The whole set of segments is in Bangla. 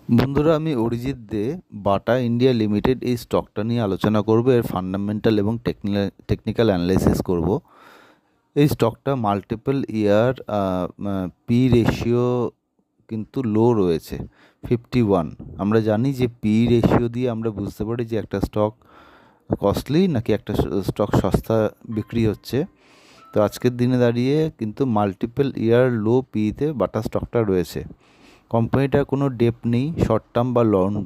বন্ধুরা, আমি অরিজিৎ দে বাটা ইন্ডিয়া লিমিটেড এই স্টকটা নিয়ে আলোচনা করব। এর ফান্ডামেন্টাল এবং টেকনিক্যাল অ্যানালাইসিস করব। এই স্টকটা মাল্টিপল ইয়ার পি রেশিও কিন্তু লো রয়েছে 51। আমরা জানি যে পি রেশিও দিয়ে আমরা বুঝতে পারি যে একটা স্টক কস্টলি নাকি একটা স্টক সস্তা বিক্রি হচ্ছে। তো আজকের দিনে দাঁড়িয়ে কিন্তু মাল্টিপল ইয়ার লো পিতে বাটা স্টকটা রয়েছে। কোম্পানিটার কোনো ডেপ নেই, শর্ট টার্ম বা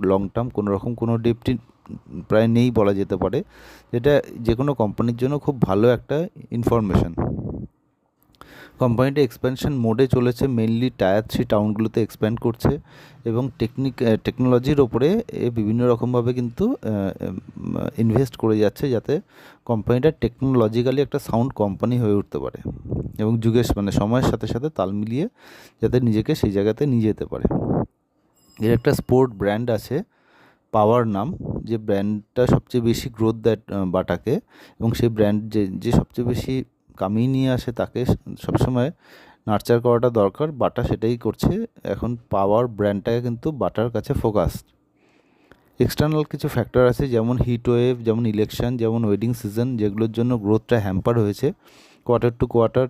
লং টার্ম কোনো রকম কোনো ডেপটি প্রায় নেই বলা যেতে পারে, যেটা যে কোনো কোম্পানির জন্য খুব ভালো একটা ইনফরমেশন। কোম্পানিটা এক্সপ্যানশন মোডে চলেছে, মেনলি টায়ার 3 টাউনগুলোতে এক্সপ্যান্ড করছে এবং টেকনোলজির ওপরে বিভিন্ন রকমভাবে কিন্তু ইনভেস্ট করে যাচ্ছে, যাতে কোম্পানিটা টেকনোলজিক্যালি একটা সাউন্ড কোম্পানি হয়ে উঠতে পারে এবং সময়ের সাথে সাথে তাল মিলিয়ে যাতে নিজেকে সেই জায়গাতে নিয়ে যেতে পারে। এর একটা স্পোর্ট ব্র্যান্ড আছে, পাওয়ার নাম, যে ব্র্যান্ডটা সবচেয়ে বেশি গ্রোথ দেয় বাটাকে, এবং সেই ব্র্যান্ড যে সবচেয়ে বেশি কামিয়ে নিয়ে আসে তাকে সবসময় নার্চার করাটা দরকার। বাটা সেটাই করছে এখন, পাওয়ার ব্র্যান্ডটাকে কিন্তু বাটার কাছে ফোকাসড। এক্সটার্নাল কিছু ফ্যাক্টর আছে, যেমন হিট ওয়েভ, যেমন ইলেকশন, যেমন ওয়েডিং সিজন, যেগুলোর জন্য গ্রোথটা হ্যাম্পার হয়েছে কোয়ার্টার টু কোয়ার্টার।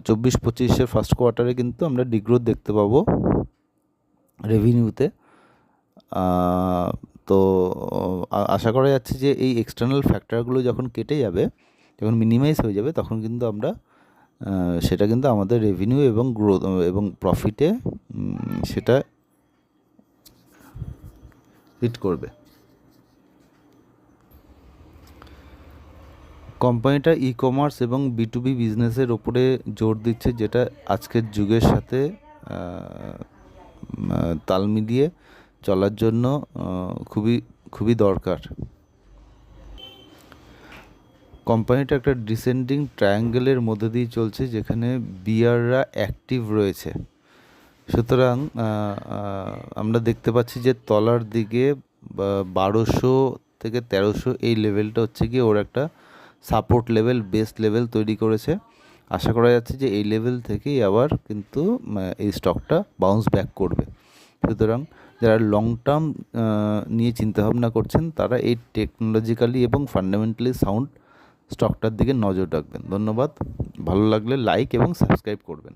24-25-এর ফার্স্ট কোয়ার্টারে কিন্তু আমরা ডিগ্রোথ দেখতে পাবো রেভিনিউতে। তো আশা করা যাচ্ছে যে এই এক্সটার্নাল ফ্যাক্টরগুলো যখন কেটে যাবে, যখন মিনিমাইজ হয়ে যাবে, তখন কিন্তু আমরা সেটা কিন্তু আমাদের রেভিনিউ এবং গ্রোথ এবং প্রফিটে সেটা হিট করবে। কোম্পানিটা ই কমার্স এবং B2B বিজনেসের ওপরে জোর দিচ্ছে, যেটা আজকের যুগের সাথে তাল মিলিয়ে চলার জন্য খুবই খুবই দরকার। কোম্পানিটা একটা ডিসেন্ডিং ট্রায়াঙ্গেলের মধ্যে দিয়ে চলছে, যেখানে বিয়াররা অ্যাক্টিভ রয়েছে। সুতরাং আমরা দেখতে পাচ্ছি যে তলার দিকে 1200 থেকে 1300 এই লেভেলটা হচ্ছে গিয়ে ওর একটা সাপোর্ট লেভেল, বেস্ট লেভেল তৈরি করেছে। আশা করা যাচ্ছে যে এই লেভেল থেকেই আবার কিন্তু এই স্টকটা বাউন্স ব্যাক করবে। সুতরাং যারা লং টার্ম নিয়ে চিন্তাভাবনা করছেন, তারা এই টেকনোলজিক্যালি এবং ফান্ডামেন্টালি সাউন্ড স্টকটার দিকে নজর রাখবেন। ধন্যবাদ। ভালো লাগলে লাইক এবং সাবস্ক্রাইব করবেন।